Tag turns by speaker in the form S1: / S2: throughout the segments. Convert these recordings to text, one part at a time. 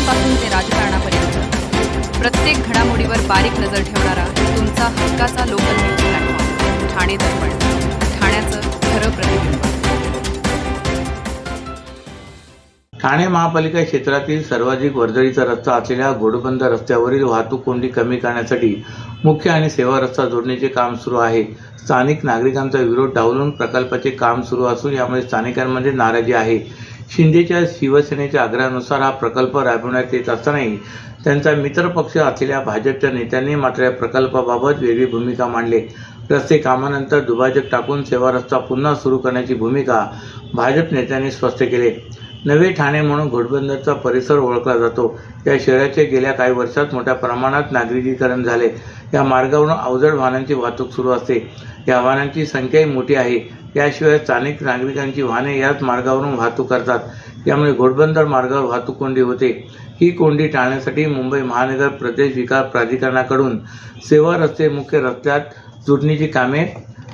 S1: बातम्यांपासून ते राजकारणापर्यंत प्रत्येक घडामोडीवर बारीक नजर ठेवणारा तुमचा हक्काचा लोकल न्यूज प्लॅटफॉर्म ठाणे दर्पण, ठाण्याचं खरं प्रतिबिंब।
S2: ठाणे महापालिका क्षेत्रातील सर्वाधिक वर्दळीचा रस्ता असलेल्या घोडबंद रस्त्यावरील वाहतूक कोंडी कमी करण्यासाठी मुख्य आणि सेवा रस्ता जोडणीचे काम सुरू आहे। स्थानिक नागरिकांचा विरोध डावलून प्रकल्पाचे काम सुरू असून यामुळे स्थानिकांमध्ये नाराजी आहे। शिंदेच्या शिवसेनेच्या आग्रहानुसार हा प्रकल्प राबवण्यात येत असतानाही त्यांचा मित्रपक्ष असलेल्या भाजपच्या नेत्यांनी मात्र या प्रकल्पाबाबत वेगळी भूमिका मांडली। रस्ते कामानंतर दुभाजक टाकून सेवा रस्ता पुन्हा सुरू करण्याची भूमिका भाजप नेत्यांनी स्पष्ट केली। नवे ठाणे म्हणून घोडबंदरचा परिसर ओळखला जातो। या शहराचे गेल्या काही वर्षात मोठ्या प्रमाणात नागरिकीकरण झाले। या मार्गावरून अवजड वाहनांची वाहतूक सुरू असते। या वाहनांची संख्याही मोठी आहे। याशिवाय स्थानिक नागरिकांची वाहने याच मार्गावरून वाहतूक करतात। यामुळे घोडबंदर मार्गावर वाहतूक कोंडी होते। ही कोंडी टाळण्यासाठी मुंबई महानगर प्रदेश विकास प्राधिकरणाकडून सेवा रस्ते मुख्य रस्त्यात जोडणीची कामे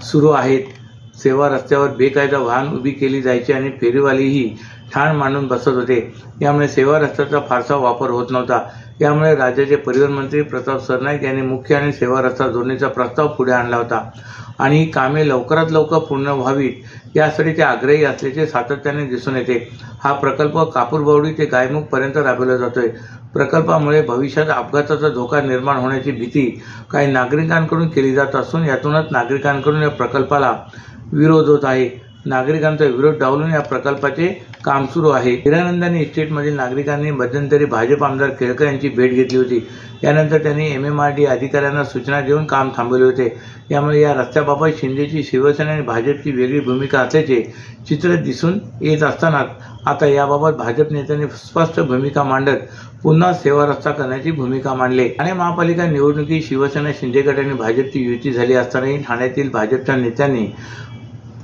S2: सुरू आहेत। सेवा रस्त्यावर बेकायदा वाहन उभी केली जायची आणि फेरीवालेही ठाण मांडून बसत होते। यामुळे सेवा रस्त्याचा फारसा वापर होत नव्हता। यामुळे राज्याचे परिवहन मंत्री प्रताप सरनाईक यांनी मुख्य आणि सेवा रस्ता जोडणीचा प्रस्ताव पुढे आणला होता आणि ही कामे लवकरात लवकर पूर्ण व्हावीत यासाठी ते आग्रही असल्याचे सातत्याने दिसून येते। हा प्रकल्प कापूरबावडी ते गायमुख पर्यंत राबवला जातोय। प्रकल्पामुळे भविष्यात अपघाताचा धोका निर्माण होण्याची भीती काही नागरिकांकडून केली जात असून यातूनच नागरिकांकडून या प्रकल्पाला विरोध होत आहे। नागरिकांचा विरोध डावलून या प्रकल्पाचे काम सुरू आहे। हिरानंदानी इस्टेटमधील नागरिकांनी मध्यंतरी भाजप आमदार केळकर यांची भेट घेतली होती। यानंतर त्यांनी MMRD अधिकाऱ्यांना सूचना देऊन काम थांबवले होते। यामुळे या रस्त्याबाबत शिंदेची शिवसेना आणि भाजपची वेगळी भूमिका असल्याचे चित्र दिसून येत असताना आता याबाबत भाजप नेत्यांनी स्पष्ट भूमिका मांडत पुन्हा सेवा रस्ता करण्याची भूमिका मांडली। ठाणे महापालिका निवडणुकीत शिवसेना शिंदे गट आणि भाजपची युती झाली असतानाही ठाण्यातील भाजपच्या नेत्यांनी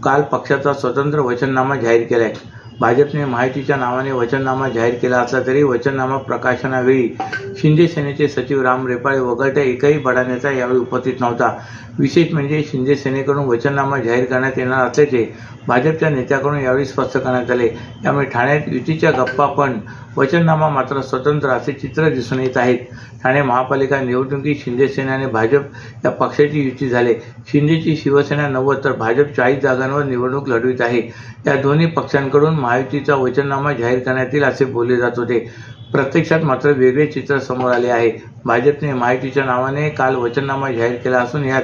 S2: काल पक्षाचा स्वतंत्र वचननामा जाहीर केलाय। भाजपने माहितीच्या नावाने वचननामा जाहीर केला असला तरी वचननामा प्रकाशनावेळी शिंदे सेनेचे सचिव राम रेपाळे वगळता एकही बडा नेता यावेळी उपस्थित नव्हता। विशेष म्हणजे शिंदे सेनेकडून वचननामा जाहीर करण्यात येणार असल्याचे भाजपच्या नेत्याकडून यावेळी स्पष्ट करण्यात आले। यामुळे ठाण्यात युतीच्या गप्पा पण वचननामा मात्र स्वतंत्र असे चित्र दिसून येत आहेत। ठाणे महापालिका निवडणुकीत शिंदे सेना आणि भाजप या पक्षाची युती झाली। शिंदेची शिवसेना 90 तर भाजप 40 जागांवर निवडणूक लढवित आहे। या दोन्ही पक्षांकडून महायुतीचा वचननामा जाहीर करण्यात येईल असे बोलले जात होते। प्रत्यक्षात मात्र वेगळे चित्र समोर आले आहे। भाजपने महायुतीच्या नावाने काल वचननामा जाहीर केला असून यात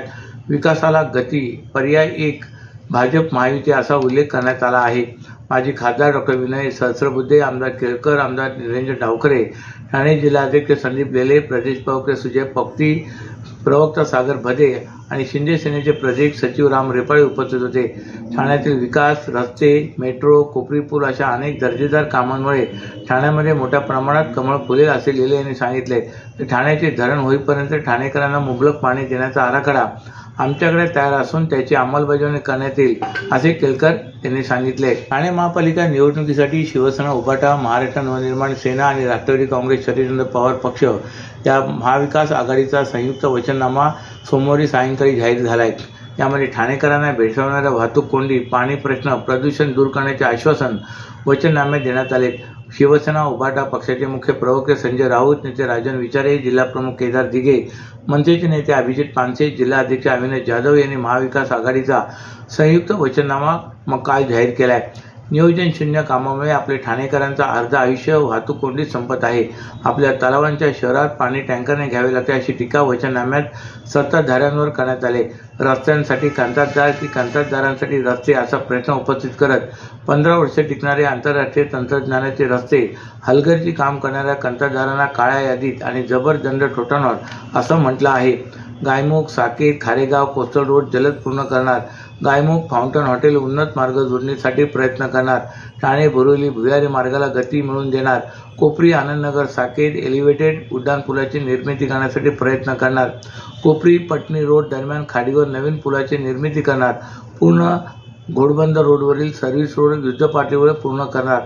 S2: विकासाला गती पर्याय 1 भाजप महायुती असा उल्लेख करण्यात आला आहे। माजी खासदार डॉ. विनय सहस्रबुद्धे, आमदार केळकर, आमदार निरंजन डावखरे, ठाणे जिल्हाध्यक्ष संदीप लेले, प्रदेश प्रवक्ते सुजय पक्ती, प्रवक्ता सागर भदे आणि शिंदे सेनेचे प्रदेश सचिव राम रेपाळे उपस्थित होते। ठाण्यातील विकास, रस्ते, मेट्रो, कोपरी पूल अशा अनेक दर्जेदार कामांमुळे ठाण्यामध्ये मोठ्या प्रमाणात कमळ फुलेल असे लेले यांनी सांगितले। ठाण्याचे धरण होईपर्यंत ठाणेकरांना मुबलक पाणी देण्याचा आराखडा आमच्याकडे तयार असून त्याची अंमलबजावणी करण्यात येईल असे केळकर यांनी सांगितले। ठाणे महापालिका निवडणुकीसाठी शिवसेना, उभाटा, महाराष्ट्र नवनिर्माण सेना आणि राष्ट्रवादी काँग्रेस शरदचंद्र पवार पक्ष या महाविकास आघाडीचा संयुक्त वचननामा सोमवारी सायंकाळी जाहीर झाला आहे। यामध्ये ठाणेकरांना भेडसावणाऱ्या वाहतूक कोंडी, पाणी प्रश्न, प्रदूषण दूर करण्याचे आश्वासन वचननाम्यात देण्यात आले। शिवसेना उभाटा पक्षाचे मुख्य प्रवक्ते संजय राऊत, नेते राजन विचारे, जिल्हाप्रमुख केदार दिघे, मनसेचे नेते अभिजित पानसे, जिल्हाध्यक्ष अविनाश जाधव यांनी महाविकास आघाडीचा संयुक्त वचननामा काल जाहीर केला आहे। नियोजन शून्य कामामुळे आपले ठाणेकरांचा अर्ध आयुष्य वाहतूक कोंडीत संपत आहे। आपल्या तलावांच्या शहरात पाणी टँकरने घ्यावे लागते अशी टीका वचननाम्यात सत्ताधाऱ्यांवर करण्यात आले। रस्त्यांसाठी कंत्राटदार की कंत्राटदारांसाठी रस्ते असा प्रश्न उपस्थित करत 15 वर्षे टिकणारे आंतरराष्ट्रीय तंत्रज्ञानाचे रस्ते हलगर्जी काम करणाऱ्या कंत्राटदारांना काळ्या यादीत आणि जबर दंड ठोठावणार असं म्हटलं आहे। गायमुख, साकेत, खारेगाव, कोस्टल रोड जलद पूर्ण करणार। गायमुख फाउंटन हॉटेल उन्नत मार्ग जोडणीसाठी प्रयत्न करणार। ठाणे बोरिवली भुयारी मार्गाला गती मिळवून देणार। कोपरी आनंदनगर साकेत एलिव्हेटेड उड्डाणपुलाची निर्मिती करण्यासाठी प्रयत्न करणार। कोपरी पटणी रोड दरम्यान खाडीवर नवीन पुलाची निर्मिती करणार। पूर्ण घोडबंदर रोडवरील सर्व्हिस रोड युद्धपातळीवर पूर्ण करणार।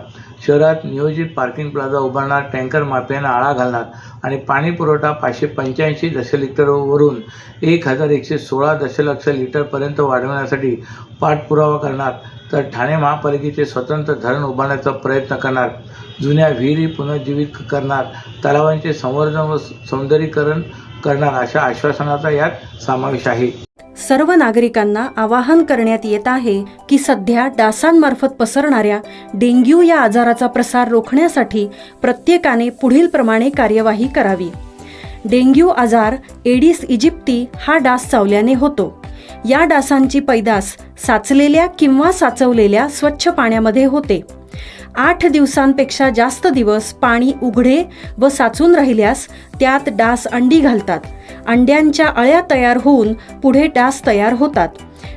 S2: शहरात नियोजित पार्किंग प्लाझा उभारणार। टँकर माफियांना आळा घालणार आणि पाणी पुरवठा 585 दशलिटरवरून 1116 दशलक्ष लिटरपर्यंत वाढवण्यासाठी पाठपुरावा करणार। तर ठाणे महापालिकेचे स्वतंत्र धरण उभारण्याचा प्रयत्न करणार, जुन्या विहिरी पुनर्जीवित करणार, तलावांचे संवर्धन व सौंदर्यीकरण करणार अशा आश्वासनाचा यात समावेश आहे.
S3: सर्व नागरिकांना आवाहन करण्यात येत आहे की सध्या डासांमार्फत पसरणाऱ्या डेंग्यू या आजाराचा प्रसार रोखण्यासाठी प्रत्येकाने पुढील प्रमाणे कार्यवाही करावी. डेंग्यू आजार एडिस इजिप्ती हा डास चावल्याने होतो. या डासांची पैदास साचलेल्या किंवा साचवलेल्या स्वच्छ पाण्यामध्ये होते. 8 दिवसांपेक्षा जास्त दिवस पाणी उघडे व साचून राहिल्यास त्यात डास अंडी घालतात. अंड्यांच्या अळ्या तयार होऊन पुढे डास तयार होतात.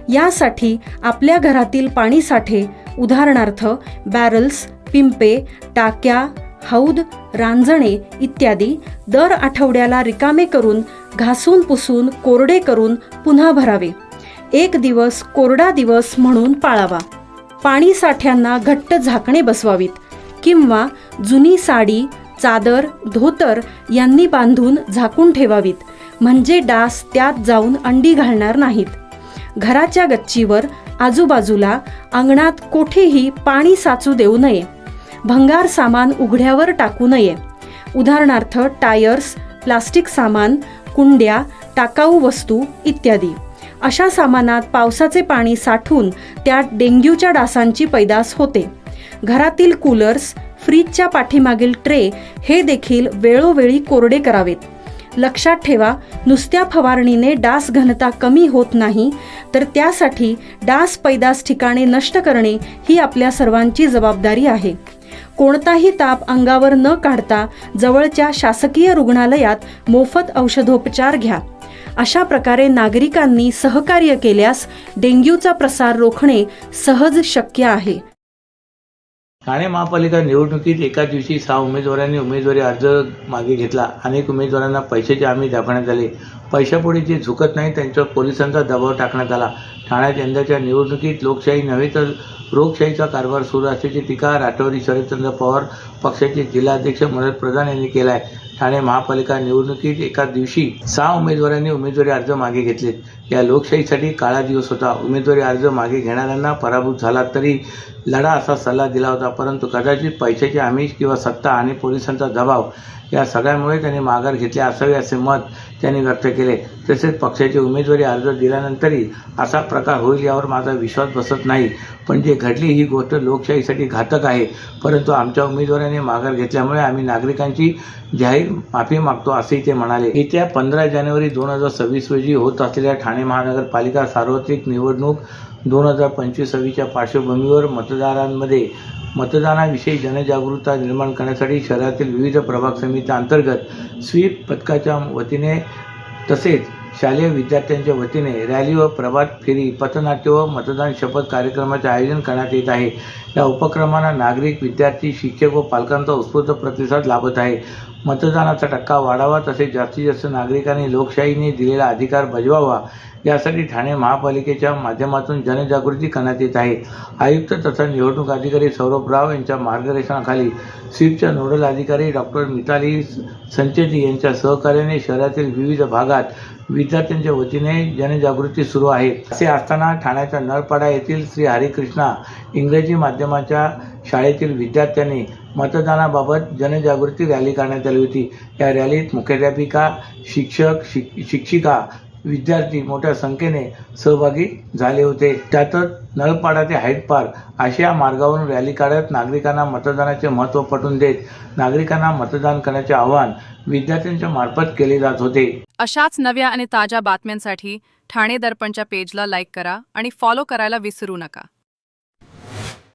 S3: यासाठी आपल्या घरातील पाणी साठे उदाहरणार्थ बॅरल्स, पिंपे, टाक्या, हौद, रांजणे इत्यादी दर आठवड्याला रिकामे करून घासून पुसून कोरडे करून पुन्हा भरावे. 1 दिवस कोरडा दिवस म्हणून पाळावा. पाणी साठ्यांना घट्ट झाकणे बसवावीत किंवा जुनी साडी, चादर, धोतर यांनी बांधून झाकून ठेवावीत, म्हणजे डास त्यात जाऊन अंडी घालणार नाहीत. घराच्या गच्चीवर, आजूबाजूला, अंगणात कोठेही पाणी साचू देऊ नये. भंगार सामान उघड्यावर टाकू नये. उदाहरणार्थ टायर्स, प्लास्टिक सामान, कुंड्या, टाकाऊ वस्तू इत्यादी. अशा सामानात पावसाचे पाणी साठून त्यात डेंग्यूच्या डासांची पैदास होते. घरातील कूलर्स, फ्रीजच्या पाठीमागील ट्रे हे देखील वेळोवेळी कोरडे करावेत. लक्षात ठेवा, नुसत्या फवारणीने डास घनता कमी होत नाही, तर त्यासाठी डास पैदास ठिकाणे नष्ट करणे ही आपल्या सर्वांची जबाबदारी आहे. कोणताही ताप अंगावर न काढता जवळच्या शासकीय रुग्णालयात मोफत औषधोपचार घ्या. अशा प्रकारे नागरिकांनी सहकार्य केल्यास डेंग्यूचा प्रसार रोखणे सहज शक्य आहे.
S2: ठाणे महापालिका निवडणुकीत एका दिवशी 6 उमेदवारांनी उमेदवारी अर्ज मागे घेतला. अनेक उमेदवारांना पैशाचे हमी दाखवण्यात आले. पैशापुढे जे झुकत नाही त्यांच्यावर पोलिसांचा दबाव टाकण्यात आला. ठाण्यात यंदाच्या निवडणुकीत लोकशाही नव्हे तर रोगशाहीचा कारभार सुरू असल्याची टीका राष्ट्रवादी शरदचंद्र पवार पक्षाचे जिल्हाध्यक्ष मनोज प्रधान यांनी केला आहे. ठाणे महापालिका निवडणुकीत एका दिवशी 6 उमेदवारांनी उमेदवारी अर्ज मागे घेतलेत. या लोकशाहीसाठी काळा दिवस होता. उमेदवारी अर्ज मागे घेणाऱ्यांना पराभूत झाला तरी लढा असा सल्ला दिला होता, परंतु कदाचित पैशाची आमिष किंवा सत्ता आणि पोलिसांचा दबाव या सगळ्यामुळे त्यांनी माघार घेतली असावे असे मत त्यांनी व्यक्त केले. तसेच पक्षाचे उमेदवारी अर्ज दिल्यानंतरही असा प्रकार होईल यावर माझा विश्वास बसत नाही. पण जे घडली ही गोष्ट लोकशाहीसाठी घातक आहे. परंतु आमच्या उमेदवारांनी माघार घेतल्यामुळे आम्ही नागरिकांची जाहीर माफी मागतो असेही ते म्हणाले. येत्या 15 जानेवारी 2026 रोजी होत असलेल्या ठाणे महानगरपालिका सार्वत्रिक निवडणूक 2025च्या पार्श्वभूमीवर मतदारांमध्ये मतदानाविषयी जनजागरूकता निर्माण करण्यासाठी शहरातील विविध प्रभाग समित्यांतर्गत स्वीप पथकाच्या वतीने तसेच शालेय विद्यार्थ्यांच्या वतीने रॅली व प्रभात फेरी, पथनाट्य व मतदान शपथ कार्यक्रमाचे आयोजन करण्यात येत आहे. या उपक्रमांना नागरिक, विद्यार्थी, शिक्षक व पालकांचा उत्स्फूर्त प्रतिसाद लाभत आहे. मतदानाचा टक्का वाढावा तसेच जास्तीत जास्त नागरिकांनी लोकशाहीने दिलेला अधिकार बजवावा यासाठी ठाणे महापालिकेच्या माध्यमातून जनजागृती करण्यात येत आहे. आयुक्त तथा निवडणूक अधिकारी सौरभ राव यांच्या मार्गदर्शनाखाली स्वीपच्या नोडल अधिकारी डॉक्टर मिताली संचेती यांच्या सहकार्याने शहरातील विविध भागात विद्यार्थ्यांच्या वतीने जनजागृती सुरू आहे. असे असताना ठाण्याच्या नळपाडा येथील श्री हरिकृष्णा इंग्रजी माध्यमाच्या शाळेतील विद्यार्थ्यांनी मतदानाबाबत जनजागृती रॅली करण्यात आली होती. या रॅलीत मुख्याध्यापिका, शिक्षक, शिक्षिका, विद्यार्थी मोठ्या संख्येने सहभागी झाले होते. त्यातच नळपाडा ते हायट पार्क अशा मार्गावरून रॅली काढत नागरिकांना मतदानाचे महत्त्व पटवून देत नागरिकांना मतदान करण्याचे आवाहन विद्यार्थ्यांच्या मार्फत केले जात होते.
S1: अशाच नव्या आणि ताज्या बातम्यांसाठी ठाणे दर्पणच्या पेजला लाईक करा आणि फॉलो करायला विसरू नका.